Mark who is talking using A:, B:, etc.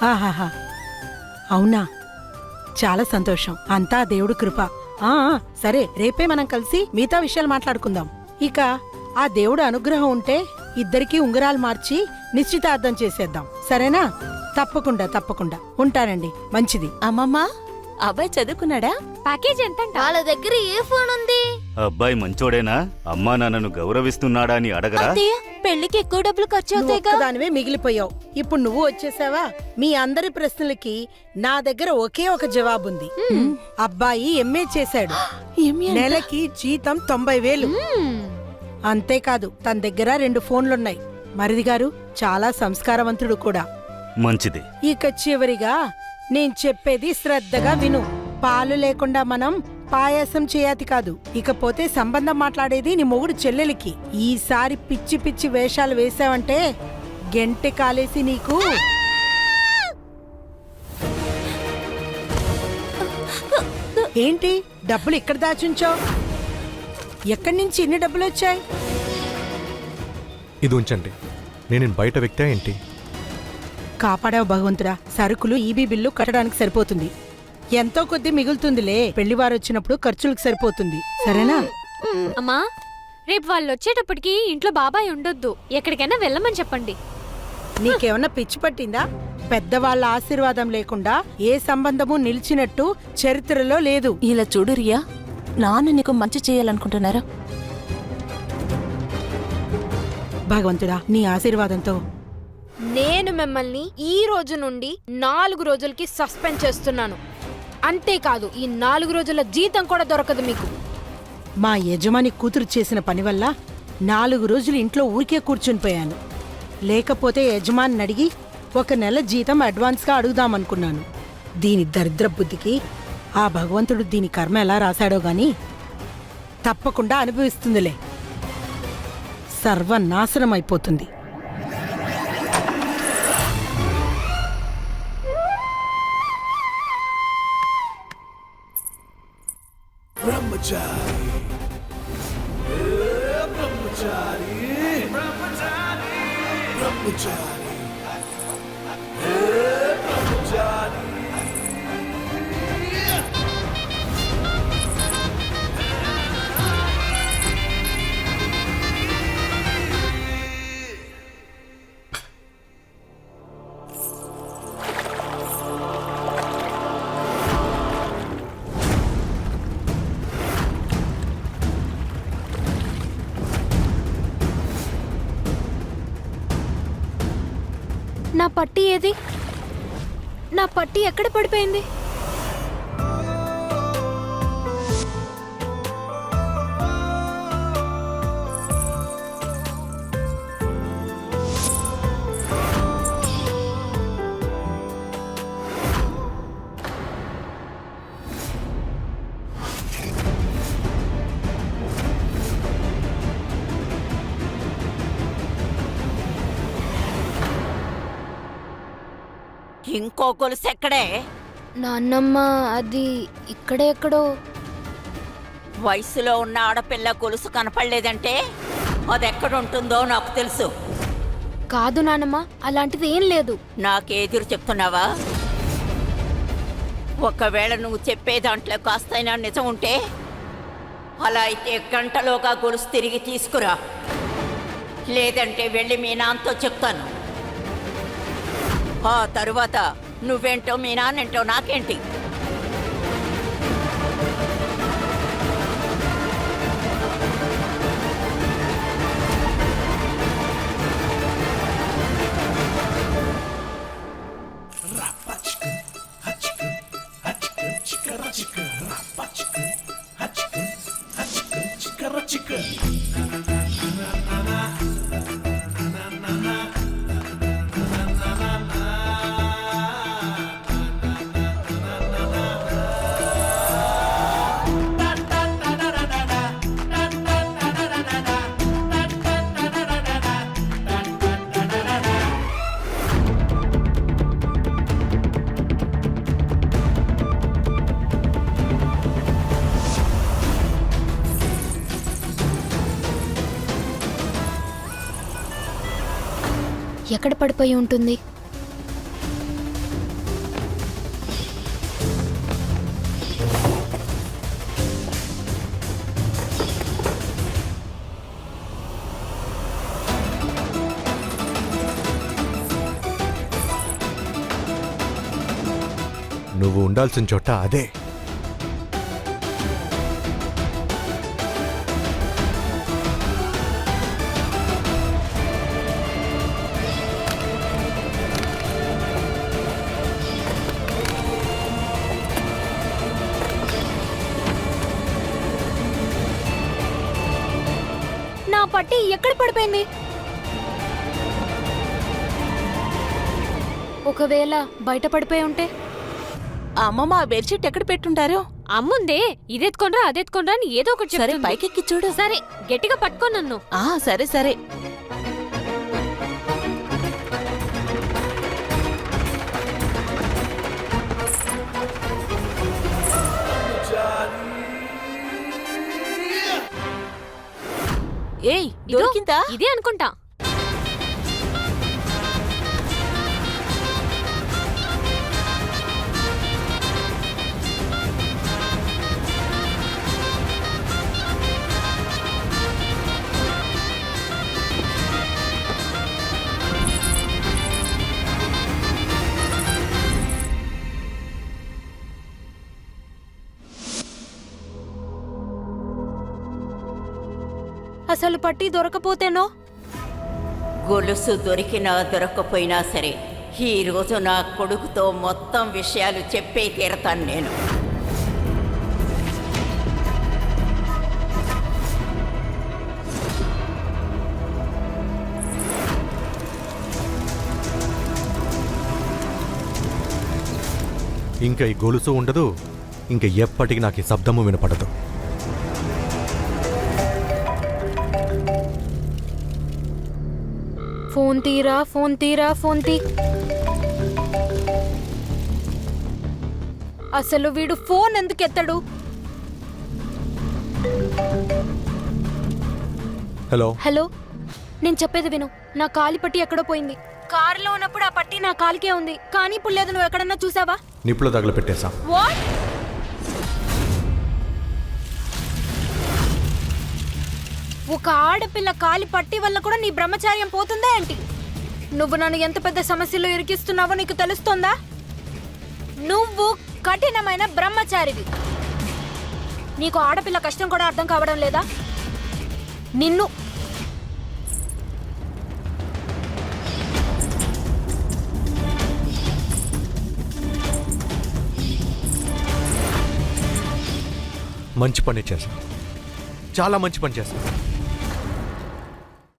A: ఆహాహా, అవునా, చాలా సంతోషం. అంతా దేవుడు కృప. సరే, రేపే మనం కలిసి మిగతా విషయాలు మాట్లాడుకుందాం. ఇక ఆ దేవుడు అనుగ్రహం ఉంటే ఇద్దరికీ ఉంగరాలు మార్చి నిశ్చితార్థం చేసేద్దాం, సరేనా? తప్పకుండా తప్పకుండా. ఉంటానండి. మంచిది.
B: అమ్మమ్మా, అబ్బాయి చదువుకున్నాడా?
C: ప్యాకేజ్ ఎంత?
D: వాళ్ళ దగ్గర ఏ ఫోన్ ఉంది?
E: అబ్బాయి మంచోడేనా? అమ్మా నాన్నను గౌరవిస్తున్నాడా అని అడగరా?
B: అత్తయ్య, పెళ్లికి ఎక్కువ డబ్బులు ఖర్చు అవుతాయిగా.
A: దానివే మిగిలిపోయావు. ఇప్పుడు నువ్వు వచ్చేసావా? మీ అందరి ప్రశ్నలకి నా దగ్గర ఒకే ఒక జవాబుంది. అబ్బాయి ఎంఏ చేశాడు. నెలకి జీతం 90,000. అంతేకాదు, తన దగ్గర 2 ఫోన్లున్నాయి. మరిది గారు చాలా సంస్కారవంతుడు కూడా.
E: మంచిది.
A: ఇక చివరిగా నేను చెప్పేది శ్రద్ధగా విను. పాలు లేకుండా మనం పాయాసం చేయతి కాదు. ఇకపోతే సంబంధం మాట్లాడేది నీ మొగుడు చెల్లెలికి. ఈసారి పిచ్చి పిచ్చి వేషాలు వేసావంటే గెంటె కాలేసి నీకు. ఏంటి డబ్బులు ఇక్కడ దాచుంచో? ఎక్కడి నుంచి ఇన్ని డబ్బులు వచ్చాయి?
F: ఇది ఉంచండి. నేను బయట వ్యక్తి ఏంటి?
A: కాపాడావు భగవంతుడా. సరుకులు ఈబీ బిల్లు కట్టడానికి సరిపోతుంది. ఎంతో కొద్ది మిగులుతుందిలే. పెళ్లివారు వచ్చినప్పుడు ఖర్చులకు సరిపోతుంది, సరేనా?
C: అమ్మా, రేపు వాళ్ళు వచ్చేటప్పటికి ఇంట్లో బాబాయ్ ఉండొద్దు. ఎక్కడికైనా వెళ్ళమని చెప్పండి.
A: నీకేమన్నా పిచ్చి పట్టిందా? పెద్దవాళ్ల ఆశీర్వాదం లేకుండా ఏ సంబంధము నిలిచినట్టు చరిత్రలో లేదు.
B: ఇలా చూడు రియా, నాన్న నీకు మంచి చేయాలనుకుంటున్నారా?
A: భగవంతుడా, నీ ఆశీర్వాదంతో
D: నేను మిమ్మల్ని ఈ రోజు నుండి 4 రోజులకి సస్పెండ్ చేస్తున్నాను. అంతేకాదు, ఈ 4 రోజుల జీతం కూడా దొరకదు మీకు.
A: మా యజమాని కూతురు చేసిన పని వల్ల 4 రోజులు ఇంట్లో ఊరికే కూర్చుని పోయాను. లేకపోతే యజమాని అడిగి 1 నెల జీతం అడ్వాన్స్గా అడుగుదామనుకున్నాను. దీని దరిద్ర బుద్ధికి ఆ భగవంతుడు దీని కర్మ ఎలా రాశాడో గాని తప్పకుండా అనుభవిస్తుందిలే. సర్వనాశనం అయిపోతుంది.
C: నా పట్టి ఏది? నా పట్టి ఎక్కడ పడిపోయింది?
G: ఇంకో గొలుసు ఎక్కడే?
D: నాన్నమ్మ, అది ఇక్కడే ఎక్కడో.
G: వయసులో ఉన్న ఆడపిల్ల గొలుసు కనపడలేదంటే అదెక్కడుంటుందో నాకు తెలుసు.
D: కాదు నాన్నమ్మ, అలాంటిది ఏం లేదు.
G: నాకెదురు చెప్తున్నావా? ఒకవేళ నువ్వు చెప్పే దాంట్లో కాస్తైనా నిజం ఉంటే అలా అయితే గంటలోగా గొలుసు తిరిగి తీసుకురా. లేదంటే వెళ్ళి మీ నాన్నతో చెప్తాను. ఆ తరువాత నువ్వేంటో మీ నాన్నేంటో నాకేంటి?
D: ఎక్కడ పడిపోయి ఉంటుంది?
F: నువ్వు ఉండాల్సిన చోట అదే.
D: నా పట్టి ఎక్కడ పడిపోయింది? ఒకవేళ బయట పడిపోయి ఉంటే?
B: అమ్మమ్మ ఆ బెడ్షీట్ ఎక్కడ పెట్టుంటారు?
C: అమ్ముందే ఇదెత్తుకొనరా అదెత్తుకొనరా అని ఏదో ఒకటి
B: సరే
C: చెప్తుంది.
B: పైకెక్కి చూడు.
C: సరే గట్టిగా పట్టుకో నన్ను.
B: సరే సరే. ఏయ్
C: ఇదో,
B: దొరికిందా?
C: ఇదే అనుకుంటా.
D: అసలు పట్టి దొరకపోతేనో?
G: గొలుసు దొరికినా దొరక్కపోయినా సరే ఈ రోజు నా కొడుకుతో మొత్తం విషయాలు చెప్పే తీరతాను నేను.
F: ఇంకా ఈ గొలుసు ఉండదు, ఇంకా ఎప్పటికీ నాకు ఈ శబ్దము వినపడదు.
D: ఫోన్ తీరా, ఫోన్ తీరా, ఫోన్ తీ. అసలు వీడు ఫోన్ ఎందుకు ఎత్తడు?
F: హలో.
D: హలో, నేను చెప్పేది విను. నా కాలి పట్టి ఎక్కడో పోయింది. కారులో ఉన్నప్పుడు ఆ పట్టి నా కాలికే ఉంది, కానీ ఇప్పుడు లేదు. నువ్వు ఎక్కడన్నా చూసావా?
F: నిప్పులో తగలపెట్టేశాం.
D: వాట్? ఒక ఆడపిల్ల కాలి పట్టి వల్ల కూడా నీ బ్రహ్మచార్యం పోతుందా ఏంటి? నువ్వు నన్ను ఎంత పెద్ద సమస్యలో ఇరికిస్తున్నావో నీకు తెలుస్తోందా? నువ్వు కఠినమైన బ్రహ్మచారివి. నీకు ఆడపిల్ల కష్టం కూడా అర్థం కావడం లేదా? నిన్ను
F: మంచి పని చేశాం, చాలా మంచి పని చేశాం.